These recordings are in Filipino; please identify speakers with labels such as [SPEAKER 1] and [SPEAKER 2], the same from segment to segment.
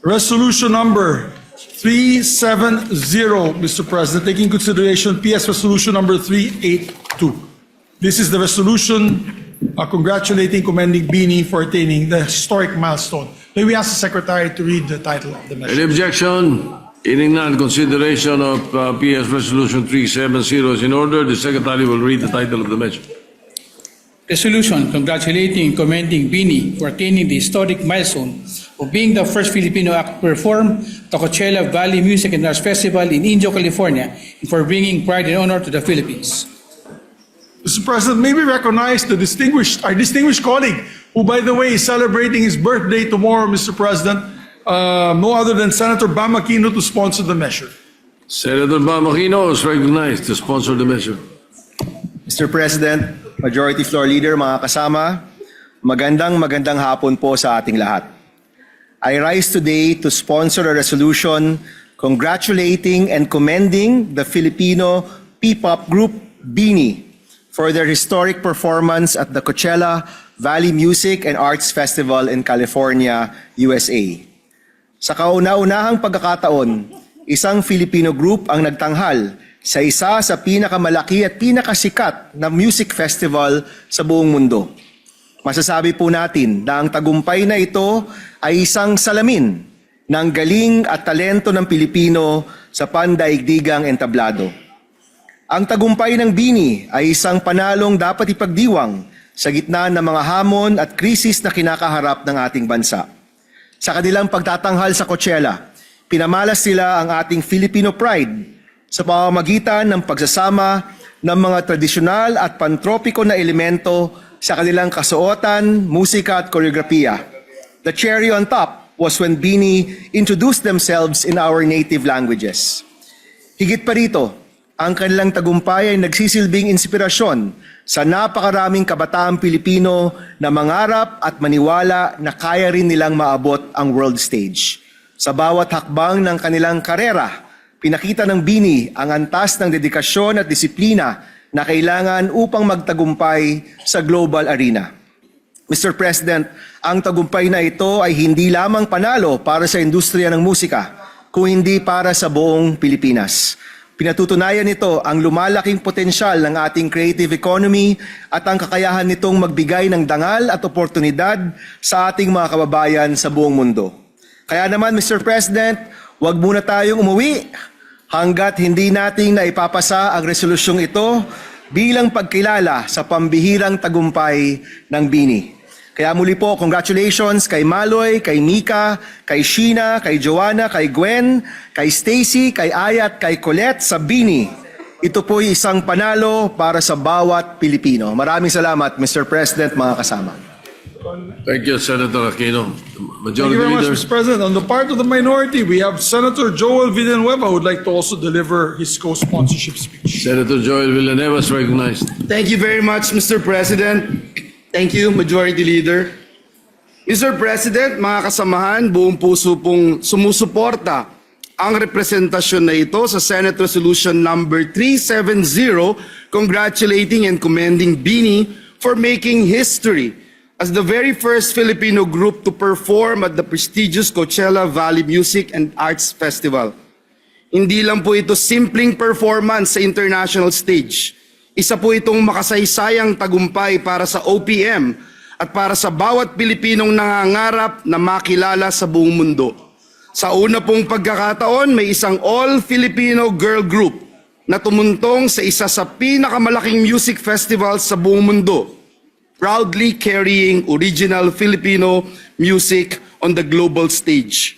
[SPEAKER 1] Resolution number 370, Mr. President, taking consideration PS Resolution number 382. This is the resolution congratulating, commending Bini for attaining the historic milestone. May we ask the Secretary to read the title of the measure?
[SPEAKER 2] Any objection? Hearing none, consideration of PS Resolution 370 is in order. The Secretary will read the title of the measure.
[SPEAKER 3] Resolution congratulating and commending Bini for attaining the historic milestone of being the first Filipino act to perform the Coachella Valley Music and Arts Festival in Indio, California, and for bringing pride and honor to the Philippines.
[SPEAKER 1] Mr. President, may we recognize our distinguished colleague, who, by the way, is celebrating his birthday tomorrow, Mr. President, no other than Senator Bam Aquino, to sponsor the measure.
[SPEAKER 2] Senator Bam Aquino is recognized to sponsor the measure.
[SPEAKER 4] Mr. President, Majority Floor Leader, mga kasama, magandang hapon po sa ating lahat. I rise today to sponsor a resolution congratulating and commending the Filipino P-pop group Bini for their historic performance at the Coachella Valley Music and Arts Festival in California, USA. Sa kauna-unahang pagkakataon, isang Filipino group ang nagtanghal sa isa sa pinakamalaki at pinakasikat na music festival sa buong mundo. Masasabi po natin na ang tagumpay na ito ay isang salamin ng galing at talento ng Pilipino sa pandaigdigang entablado. Ang tagumpay ng Bini ay isang panalong dapat ipagdiwang sa gitna ng mga hamon at krisis na kinakaharap ng ating bansa. Sa kanilang pagtatanghal sa Coachella, pinamalas nila ang ating Filipino pride sa pamamagitan ng pagsasama ng mga tradisyonal at pantropiko na elemento sa kanilang kasuotan, musika at koreografiya. The cherry on top was when Bini introduced themselves in our native languages. Higit pa rito, ang kanilang tagumpay ay nagsisilbing inspirasyon sa napakaraming kabataang Pilipino na mangarap at maniwala na kaya rin nilang maabot ang world stage. Sa bawat hakbang ng kanilang karera, pinakita ng Bini ang antas ng dedikasyon at disiplina na kailangan upang magtagumpay sa global arena. Mr. President, ang tagumpay na ito ay hindi lamang panalo para sa industriya ng musika, kung hindi para sa buong Pilipinas. Pinatutunayan nito ang lumalaking potensyal ng ating creative economy at ang kakayahan nitong magbigay ng dangal at oportunidad sa ating mga kababayan sa buong mundo. Kaya naman, Mr. President, huwag muna tayong umuwi hanggat hindi natin naipapasa ang resolusyong ito bilang pagkilala sa pambihirang tagumpay ng Bini. Kaya muli po, congratulations kay Maloy, kay Mika, kay Sheena, kay Joanna, kay Gwen, kay Stacy, kay Aya at kay Colette sa Bini. Ito po'y isang panalo para sa bawat Pilipino. Maraming salamat, Mr. President, mga kasama.
[SPEAKER 2] Thank you, Senator Aquino.
[SPEAKER 1] Thank
[SPEAKER 2] Majority
[SPEAKER 1] you very much,
[SPEAKER 2] Leader.
[SPEAKER 1] Mr. President. On the part of the minority, we have Senator Joel Villanueva who would like to also deliver his co-sponsorship speech.
[SPEAKER 2] Senator Joel Villanueva is recognized.
[SPEAKER 5] Thank you very much, Mr. President. Thank you, Majority Leader. Mr. President, mga kasamahan, buong puso pong sumusuporta ang representasyon na ito sa Senate Resolution number 370 congratulating and commending Bini for making history as the very first Filipino group to perform at the prestigious Coachella Valley Music and Arts Festival. Hindi lang po ito simpleng performance sa international stage. Isa po itong makasaysayang tagumpay para sa OPM at para sa bawat Pilipinong nangangarap na makilala sa buong mundo. Sa una pong pagkakataon, may isang all-Filipino girl group na tumuntong sa isa sa pinakamalaking music festival sa buong mundo, proudly carrying original Filipino music on the global stage.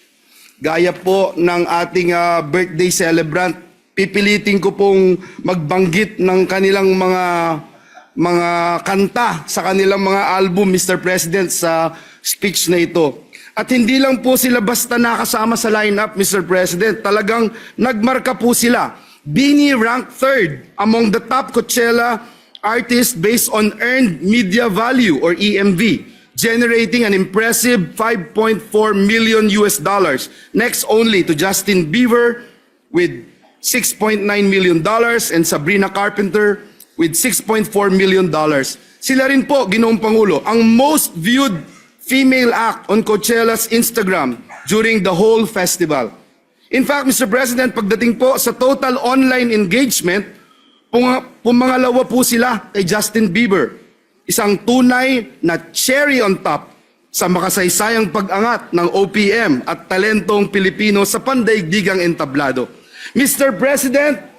[SPEAKER 5] Gaya po ng ating birthday celebrant, pipilitin ko pong magbanggit ng kanilang mga kanta sa kanilang mga album, Mr. President, sa speech na ito. At hindi lang po sila basta nakasama sa lineup, Mr. President, talagang nagmarka po sila. Bini ranked 3rd among the top Coachella artists based on earned media value or EMV, generating an impressive $5.4 million. Next only to Justin Bieber with $6.9 million and Sabrina Carpenter with $6.4 million. Sila rin po, Ginoong Pangulo, ang most viewed female act on Coachella's Instagram during the whole festival. In fact, Mr. President, pagdating po sa total online engagement, pumangalawa po sila kay Justin Bieber. Isang tunay na cherry on top sa makasaysayang pag-angat ng OPM at talentong Pilipino sa pandaigdigang entablado. Mr. President,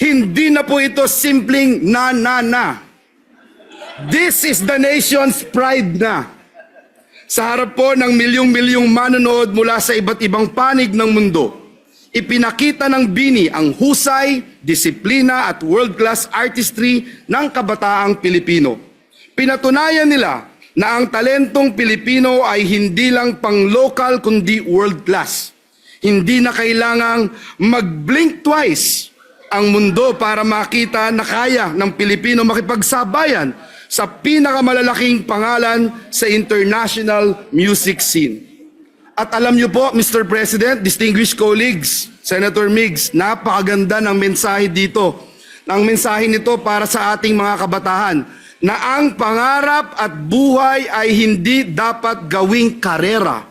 [SPEAKER 5] hindi na po ito simpleng na. This is the nation's pride na. Sa harap po ng milyong-milyong manonood mula sa iba't ibang panig ng mundo, ipinakita ng BINI ang husay, disiplina at world-class artistry ng kabataang Pilipino. Pinatunayan nila na ang talentong Pilipino ay hindi lang pang-local kundi world-class. Hindi na kailangang mag-blink twice ang mundo para makita na kaya ng Pilipino makipagsabayan sa pinakamalalaking pangalan sa international music scene. At alam niyo po, Mr. President, distinguished colleagues, Senator Migs, napakaganda ng mensahe dito. Ang mensahe nito para sa ating mga kabataan na ang pangarap at buhay ay hindi dapat gawing karera.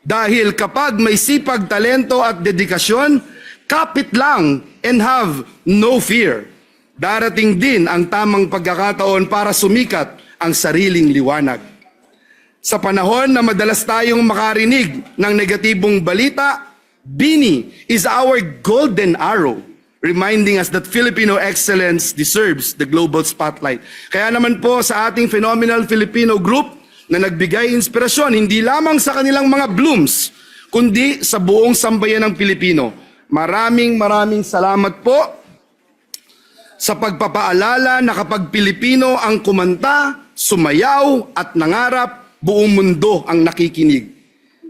[SPEAKER 5] Dahil kapag may sipag, talento at dedikasyon, kapit lang and have no fear. Darating din ang tamang pagkakataon para sumikat ang sariling liwanag. Sa panahon na madalas tayong makarinig ng negatibong balita, BINI is our golden arrow, reminding us that Filipino excellence deserves the global spotlight. Kaya naman po sa ating phenomenal Filipino group na nagbigay inspirasyon hindi lamang sa kanilang mga blooms, kundi sa buong sambayan ng Pilipino. Maraming salamat po sa pagpapaalala na kapag Pilipino ang kumanta, sumayaw at nangarap, buong mundo ang nakikinig.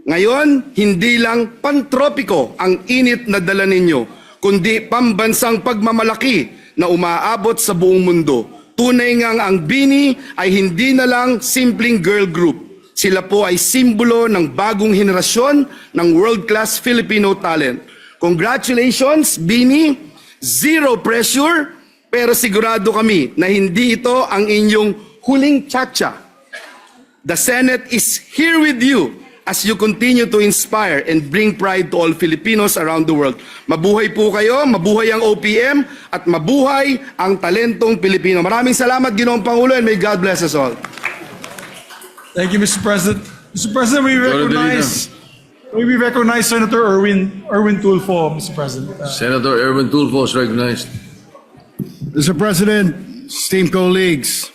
[SPEAKER 5] Ngayon, hindi lang pantropiko ang init na dala ninyo, kundi pambansang pagmamalaki na umaabot sa buong mundo. Tunay ngang ang BINI ay hindi na lang simpleng girl group. Sila po ay simbolo ng bagong henerasyon ng world-class Filipino talent. Congratulations, BINI! Zero pressure, pero sigurado kami na hindi ito ang inyong huling tsa-tsa. The Senate is here with you as you continue to inspire and bring pride to all Filipinos around the world. Mabuhay po kayo, mabuhay ang OPM, at mabuhay ang talentong Pilipino. Maraming salamat, Ginoong Pangulo, and may God bless us all.
[SPEAKER 1] Thank you, Mr. President. Mr. President, we recognize Senator Erwin Tulfo, Mr. President.
[SPEAKER 2] Senator Erwin Tulfo is recognized.
[SPEAKER 6] Mr. President, esteemed colleagues,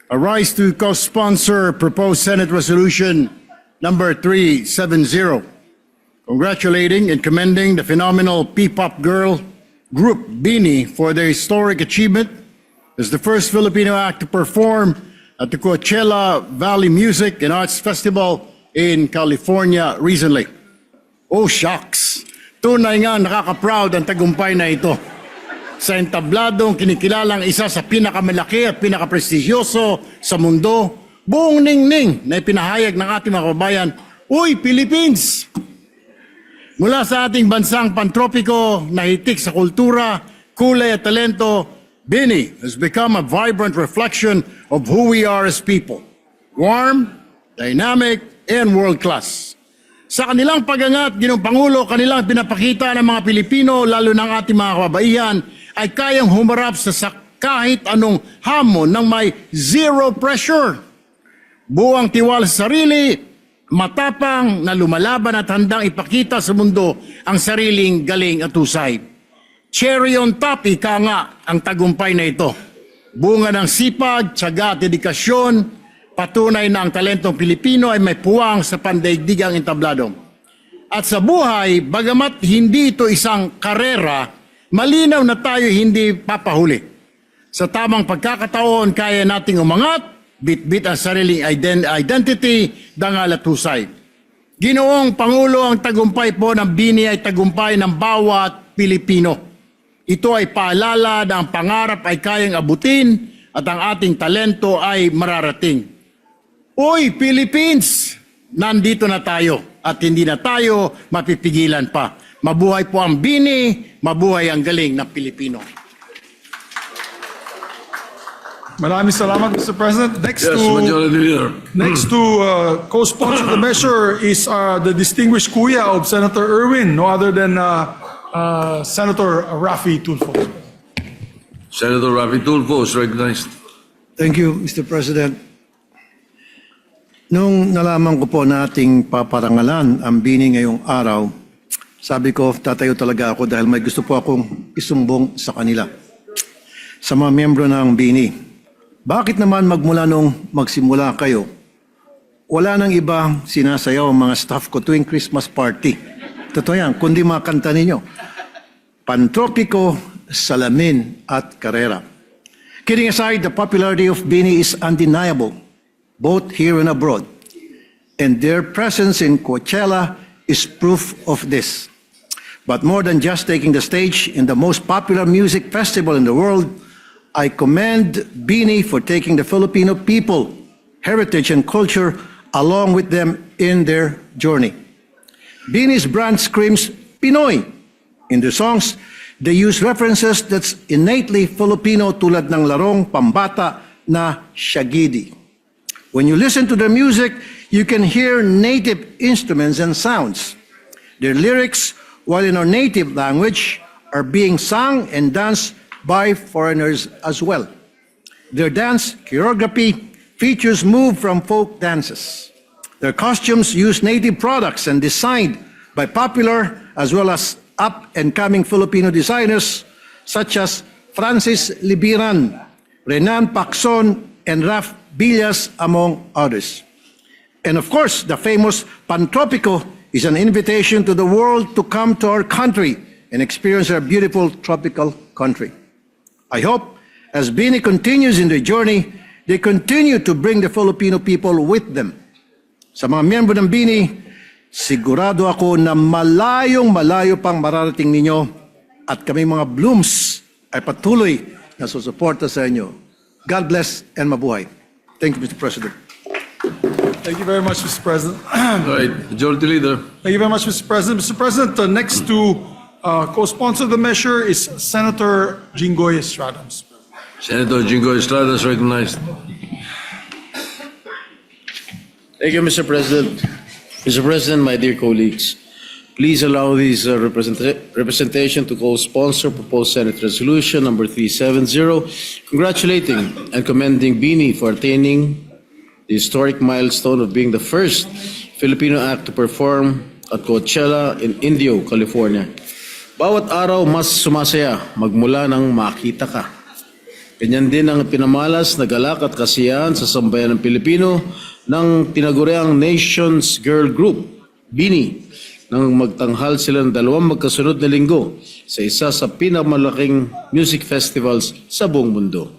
[SPEAKER 6] I rise to co-sponsor proposed Senate Resolution number 370, congratulating and commending the phenomenal P-pop girl group BINI for their historic achievement as the first Filipino act to perform at the Coachella Valley Music and Arts Festival in California recently. Oh shucks, tunay nga nakaka-proud ang tagumpay na ito. Sa entabladong kinikilalang isa sa pinakamalaki at pinakaprestisyoso sa mundo, buong ningning na ipinahayag ng ating mga kababayan, Uy, Philippines! Mula sa ating bansang pantropiko na hitik sa kultura, kulay at talento, BINI has become a vibrant reflection of who we are as people. Warm, dynamic, and world-class. Sa kanilang pagangat, Ginoong Pangulo, kanilang pinapakita ng mga Pilipino, lalo ng ating mga kababaihan, ay kayang humarap sa kahit anong hamon ng may zero pressure. Buwang tiwala sa sarili, matapang na lumalaban at handang ipakita sa mundo ang sariling galing at husay. Cherry on top, ika nga ang tagumpay na ito. Bunga ng sipag, tiyaga at dedikasyon, patunay na ang talentong Pilipino ay may puwang sa pandaigdigang entablado. At sa buhay, bagamat hindi ito isang karera, malinaw na tayo hindi papahuli. Sa tamang pagkakataon, kaya nating umangat, bit-bit ang sariling identity, dangal at husay. Ginoong Pangulo, ang tagumpay po ng BINI ay tagumpay ng bawat Pilipino. Ito ay paalala na ang pangarap ay kayang abutin at ang ating talento ay mararating. Uy, Philippines! Nandito na tayo at hindi na tayo mapipigilan pa. Mabuhay po ang BINI, mabuhay ang galing ng Pilipino.
[SPEAKER 1] Maraming salamat, Mr. President. Next
[SPEAKER 2] Yes, Majority Leader.
[SPEAKER 1] to co-sponsor the measure is the distinguished kuya of Senator Erwin, no other than Senator Raffy Tulfo.
[SPEAKER 2] Senator Rafi Tulfo is recognized.
[SPEAKER 6] Thank you, Mr. President. Nung nalaman ko po na ating paparangalan ang bini ngayong araw, sabi ko, tatayo talaga ako dahil may gusto po akong isumbong sa kanila. Sa mga miyembro ng bini, bakit naman magmula nung magsimula kayo, wala nang iba sinasayaw ang mga staff ko tuwing Christmas party? Totoo yan, kundi mga kanta ninyo. Pantropiko, Salamin at Carrera. Kidding aside, the popularity of Bini is undeniable, both here and abroad. And their presence in Coachella is proof of this. But more than just taking the stage in the most popular music festival in the world, I commend Bini for taking the Filipino people, heritage and culture along with them in their journey. Bini's brand screams Pinoy. In their songs, they use references that's innately Filipino tulad ng larong pambata na Shagidi. When you listen to their music, you can hear native instruments and sounds. Their lyrics, while in our native language, are being sung and danced by foreigners as well. Their dance choreography features move from folk dances. Their costumes use native products and designed by popular as well as up-and-coming Filipino designers such as Francis Libiran, Renan Pacson, and Raf Villas, among others. And of course, the famous Pantropico is an invitation to the world to come to our country and experience our beautiful tropical country. I hope, as Bini continues in their journey, they continue to bring the Filipino people with them. Sa mga miyembro ng Bini, sigurado ako na malayong-malayo pang mararating ninyo at kami mga Blooms ay patuloy na susuporta sa inyo. God bless and mabuhay. Thank you, Mr. President.
[SPEAKER 1] Thank you very much, Mr. President.
[SPEAKER 2] All right, Majority Leader.
[SPEAKER 1] Thank you very much, Mr. President. Mr. President, next to co-sponsor the measure is Senator Jinggoy Estrada.
[SPEAKER 2] Senator Jingo Estrada is recognized.
[SPEAKER 7] Thank you, Mr. President. Mr. President, my dear colleagues, please allow this representation to co-sponsor proposed Senate Resolution number 370, congratulating and commending Bini for attaining the historic milestone of being the first Filipino act to perform at Coachella in Indio, California. Bawat araw mas sumasaya magmula nang makita ka. Ganyan din ang pinamalas na galak at kasiyahan sa sambayan ng Pilipino ng tinaguriang Nations Girl Group, Bini, nang magtanghal sila ng 2 magkasunod na linggo sa isa sa pinakamalaking music festivals sa buong mundo.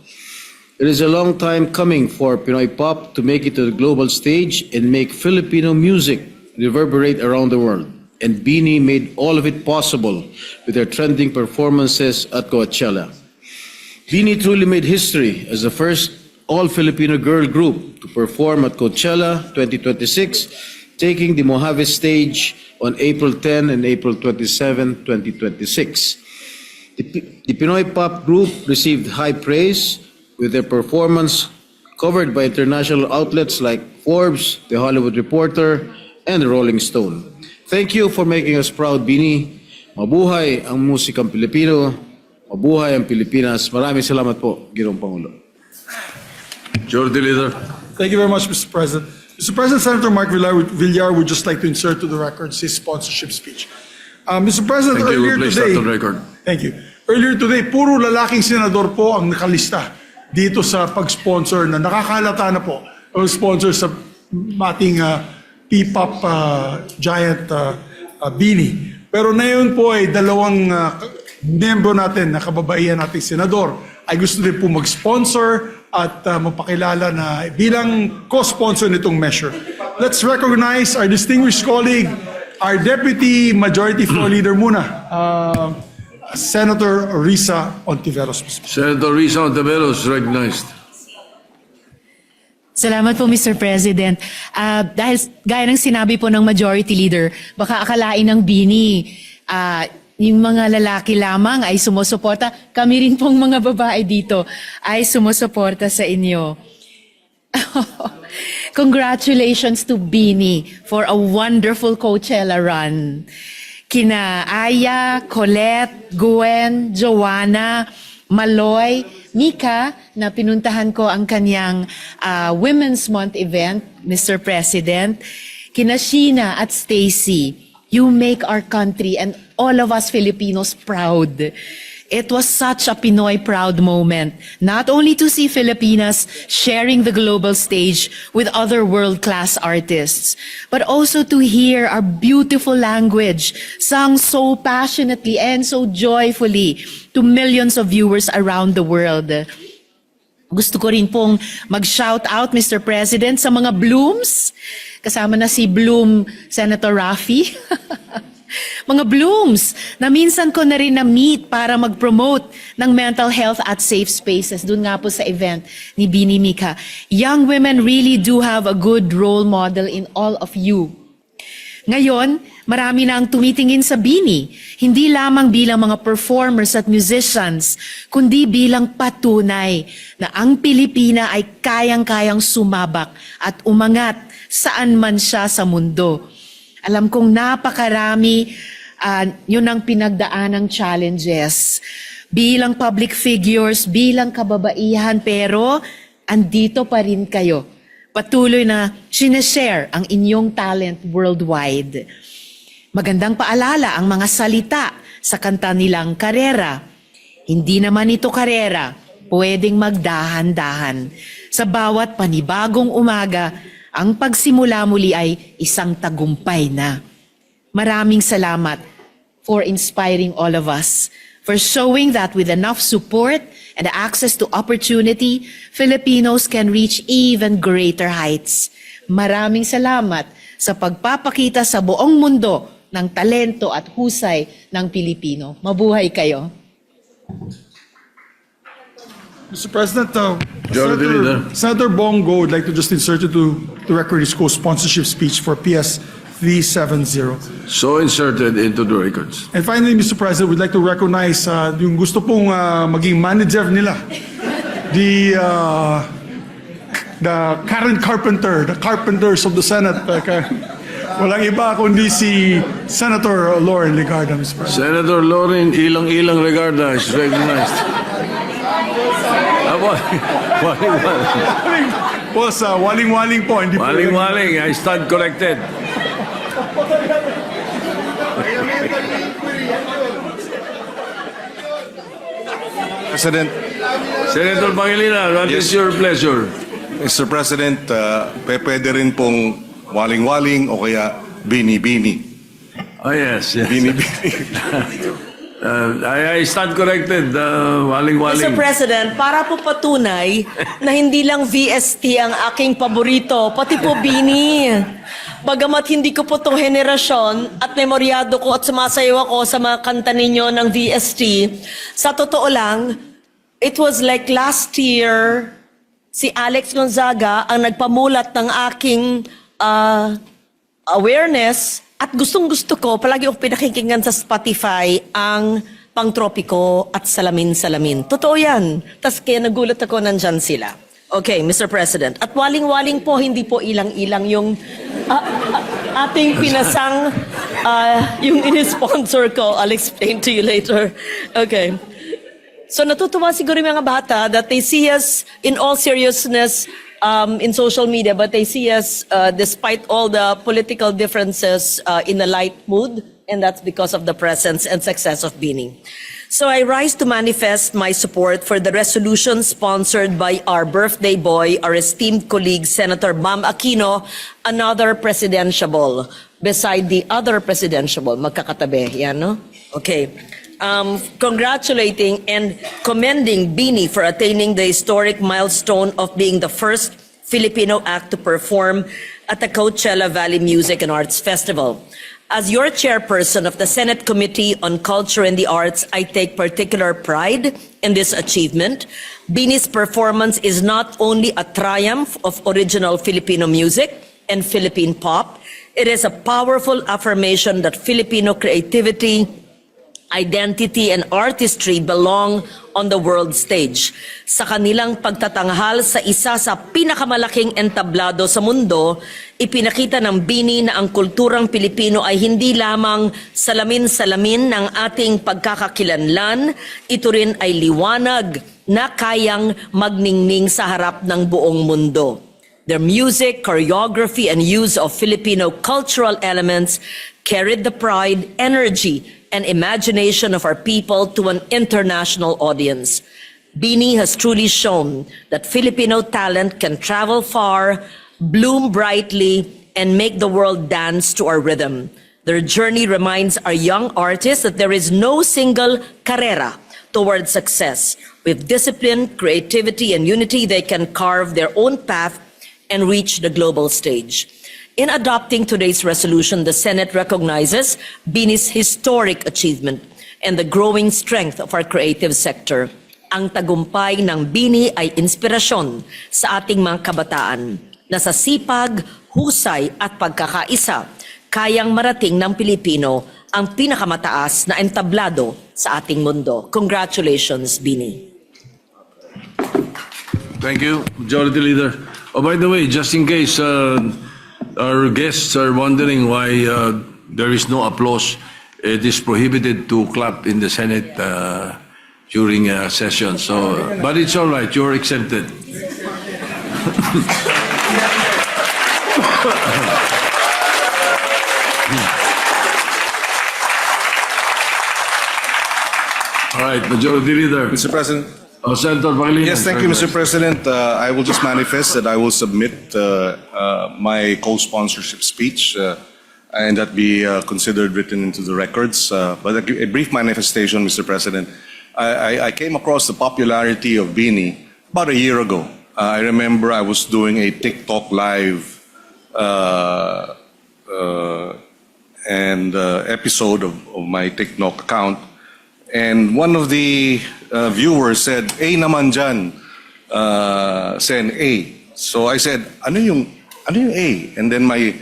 [SPEAKER 7] It is a long time coming for Pinoy pop to make it to the global stage and make Filipino music reverberate around the world. And Bini made all of it possible with their trending performances at Coachella. Bini truly made history as the first all-Filipino girl group to perform at Coachella 2026, taking the Mojave stage on April 10 and April 27, 2026. The Pinoy pop group received high praise with their performance covered by international outlets like Forbes, The Hollywood Reporter, and The Rolling Stone. Thank you for making us proud, Bini. Mabuhay ang musikang Pilipino. Mabuhay ang Pilipinas. Maraming salamat po, Ginoong Pangulo.
[SPEAKER 2] Majority Leader.
[SPEAKER 1] Thank you very much, Mr. President. Mr. President, Senator Mark Villar would just like to insert to the records his sponsorship speech. Mr. President,
[SPEAKER 2] Thank you.
[SPEAKER 1] earlier
[SPEAKER 2] We'll place
[SPEAKER 1] today,
[SPEAKER 2] that on record.
[SPEAKER 1] Thank you. Earlier today, puro lalaking senador po ang nakalista dito sa pag-sponsor na nakakalata na po ang sponsor sa ating P-pop giant Bini. Pero ngayon po ay 2 miyembro natin na kababaihan nating senador ay gusto din po mag-sponsor at magpakilala na bilang co-sponsor nitong measure. Let's recognize our distinguished colleague, our Deputy Majority Floor Leader muna, Senator Risa Ontiveros.
[SPEAKER 2] Senator Risa Ontiveros is recognized.
[SPEAKER 8] Salamat po, Mr. President. Dahil gaya ng sinabi po ng Majority Leader, baka akalain ng Bini, yung mga lalaki lamang ay sumusuporta. Kami rin pong mga babae dito ay sumusuporta sa inyo. Congratulations to Beanie for a wonderful Coachella run. Kina Aya, Colette, Gwen, Joanna, Maloy, Mika, na pinuntahan ko ang kanyang Women's Month event, Mr. President. Kina Sheena at Stacy, you make our country and all of us Filipinos proud. It was such a Pinoy proud moment, not only to see Filipinas sharing the global stage with other world-class artists, but also to hear our beautiful language sung so passionately and so joyfully to millions of viewers around the world. Gusto ko rin pong mag-shout out, Mr. President, sa mga Blooms. Kasama na si Bloom, Senator Raffy. Mga Blooms na minsan ko na rin na-meet para mag-promote ng mental health at safe spaces. Doon nga po sa event ni Bini Mika. Young women really do have a good role model in all of you. Ngayon, marami na ang tumitingin sa Bini, hindi lamang bilang mga performers at musicians, kundi bilang patunay na ang Pilipina ay kayang-kayang sumabak at umangat saan man siya sa mundo. Alam kong napakarami yun ang pinagdaanang challenges. Bilang public figures, bilang kababaihan, pero andito pa rin kayo. Patuloy na sineshare ang inyong talent worldwide. Magandang paalala ang mga salita sa kanta nilang Karera. Hindi naman ito karera, pwedeng magdahan-dahan. Sa bawat panibagong umaga, ang pagsimula muli ay isang tagumpay na. Maraming salamat for inspiring all of us, for showing that with enough support and access to opportunity, Filipinos can reach even greater heights. Maraming salamat sa pagpapakita sa buong mundo ng talento at husay ng Pilipino. Mabuhay kayo.
[SPEAKER 1] Mr. President,
[SPEAKER 2] Majority Leader.
[SPEAKER 1] Senator Bongo would like to just insert into the record his co-sponsorship speech for PS 370.
[SPEAKER 2] So inserted into the records.
[SPEAKER 1] And finally, Mr. President, we'd like to recognize yung gusto pong maging manager nila. The current carpenter, the carpenters of the Senate. Walang iba kundi si Senator Lauren Legarda, Mr. President.
[SPEAKER 2] Senator Lauren Ilang Regarda is recognized. Waling-waling.
[SPEAKER 1] Boss, waling-waling po. Hindi po
[SPEAKER 2] Waling-waling. I stand corrected.
[SPEAKER 9] President,
[SPEAKER 2] Senator Pangilinan, what is
[SPEAKER 9] Yes.
[SPEAKER 2] your pleasure?
[SPEAKER 9] Mr. President, pwede rin pong waling-waling o kaya bini-bini.
[SPEAKER 2] Oh, yes. yes.
[SPEAKER 9] Bini-bini.
[SPEAKER 2] I stand corrected, waling-waling.
[SPEAKER 10] Mr. President, para po patunay na hindi lang VST ang aking paborito, pati po Bini. Bagamat hindi ko po itong henerasyon at memoryado ko at sumasayaw ako sa mga kanta ninyo ng VST, sa totoo lang, it was like last year, si Alex Gonzaga ang nagpamulat ng aking awareness at gustong-gusto ko, palagi akong pinakikinggan sa Spotify ang Pangtropiko at Salamin-Salamin. Totoo yan. Tas kaya nagulat ako, nandyan sila. Okay, Mr. President. At waling-waling po, hindi po ilang-ilang yung ating pinasang yung in-sponsor ko. I'll explain to you later. Okay. So natutuwa siguro yung mga bata that they see us in all seriousness in social media, but they see us despite all the political differences in a light mood, and that's because of the presence and success of Bini. So I rise to manifest my support for the resolution sponsored by our birthday boy, our esteemed colleague, Senator Bam Aquino, another presidentiable, beside the other presidentiable. Magkakatabi, yan, no? Okay. Congratulating and commending Bini for attaining the historic milestone of being the first Filipino act to perform at the Coachella Valley Music and Arts Festival. As your chairperson of the Senate Committee on Culture and the Arts, I take particular pride in this achievement. Bini's performance is not only a triumph of original Filipino music and Philippine pop, it is a powerful affirmation that Filipino creativity identity, and artistry belong on the world stage. Sa kanilang pagtatanghal sa isa sa pinakamalaking entablado sa mundo, ipinakita ng BINI na ang kulturang Pilipino ay hindi lamang salamin-salamin ng ating pagkakakilanlan, ito rin ay liwanag na kayang magningning sa harap ng buong mundo. Their music, choreography, and use of Filipino cultural elements carried the pride, energy, and imagination of our people to an international audience. BINI has truly shown that Filipino talent can travel far, bloom brightly, and make the world dance to our rhythm. Their journey reminds our young artists that there is no single carrera towards success. With discipline, creativity, and unity, they can carve their own path and reach the global stage. In adopting today's resolution, the Senate recognizes BINI's historic achievement and the growing strength of our creative sector. Ang tagumpay ng BINI ay inspirasyon sa ating mga kabataan na sa sipag, husay at pagkakaisa, kayang marating ng Pilipino ang pinakamataas na entablado sa ating mundo. Congratulations, BINI.
[SPEAKER 2] Thank you, Majority Leader. Oh, by the way, just in case our guests are wondering why there is no applause, it is prohibited to clap in the Senate during a session. So, but it's all right, you're exempted. All right, Majority Leader.
[SPEAKER 9] Mr. President.
[SPEAKER 2] Senator Pangilinan.
[SPEAKER 9] Yes, thank you, Mr. President. I will just manifest that I will submit my co-sponsorship speech and that be considered written into the records. But a brief manifestation, Mr. President. I came across the popularity of BINI about a year ago. I remember I was doing a TikTok live episode of my TikTok account. And one of the viewers said, "A naman dyan, Sen, A." So I said, ano yung A? And then a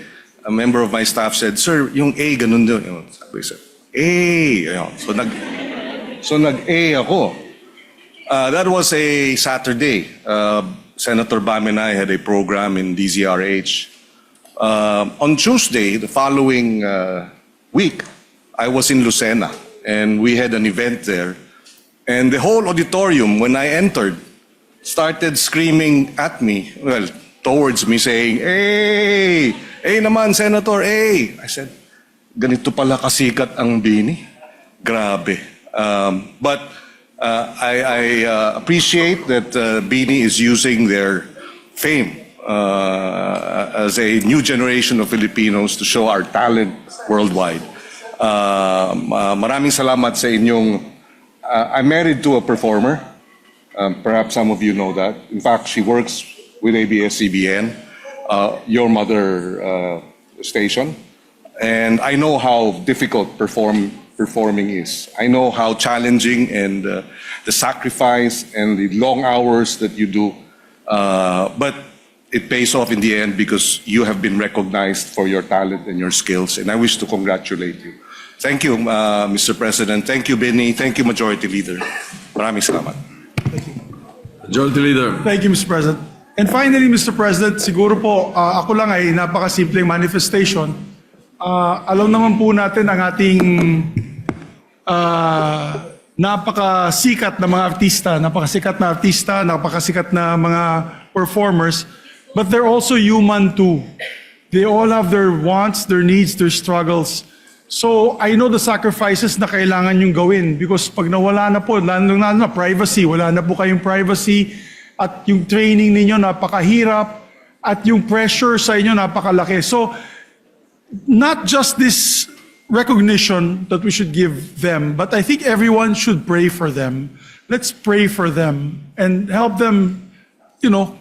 [SPEAKER 9] member of my staff said, "Sir, yung A, ganun doon." Sabi ko, A. Ayun. So nag-A ako. That was a Saturday. Senator Bam and I had a program in DZRH. On Tuesday, the following week, I was in Lucena. And we had an event there. And the whole auditorium, when I entered, started screaming at me, well, towards me, saying, "Hey! Hey naman, Senator, hey!" I said, ganito pala kasikat ang BINI. Grabe. But I appreciate that BINI is using their fame as a new generation of Filipinos to show our talent worldwide. Maraming salamat sa inyong... I'm married to a performer. Perhaps some of you know that. In fact, she works with ABS-CBN, your mother station. And I know how difficult performing is. I know how challenging and the sacrifice and the long hours that you do. But it pays off in the end because you have been recognized for your talent and your skills. And I wish to congratulate you. Thank you, Mr. President. Thank you, BINI. Thank you, Majority Leader. Maraming salamat.
[SPEAKER 2] Majority Leader.
[SPEAKER 1] Thank you, Mr. President. And finally, Mr. President, siguro po ako lang ay napakasimpleng manifestation. Alam naman po natin ang ating napakasikat na mga artista, napakasikat na mga performers, but they're also human too. They all have their wants, their needs, their struggles. So I know the sacrifices na kailangan yung gawin because pag nawala na po, lalo na privacy, wala na po kayong privacy at yung training ninyo napakahirap at yung pressure sa inyo napakalaki. So not just this recognition that we should give them, but I think everyone should pray for them. Let's pray for them and help them,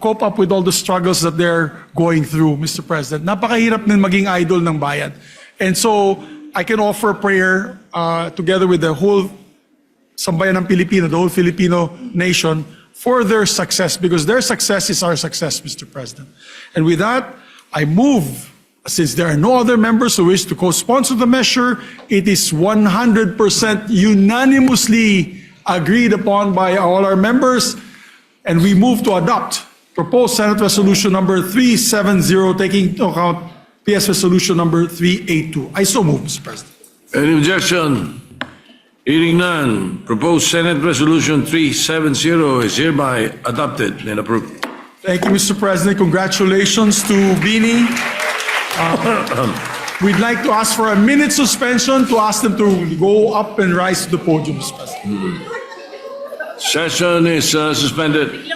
[SPEAKER 1] cope up with all the struggles that they're going through, Mr. President. Napakahirap din maging idol ng bayan. And so, I can offer a prayer together with the whole Sambayan ng Pilipino, the whole Filipino nation, for their success, because their success is our success, Mr. President. And with that, I move Since there are no other members who wish to co-sponsor the measure, it is 100% unanimously agreed upon by all our members, and we move to adopt proposed Senate Resolution number 370, taking into account PS Resolution number 382. I so move, Mr. President.
[SPEAKER 2] Any objection? Hearing none, proposed Senate Resolution 370 is hereby adopted and approved.
[SPEAKER 1] Thank you, Mr. President. Congratulations to Bini. We'd like to ask for a minute suspension to ask them to go up and rise to the podium, Mr. President.
[SPEAKER 2] Session is suspended.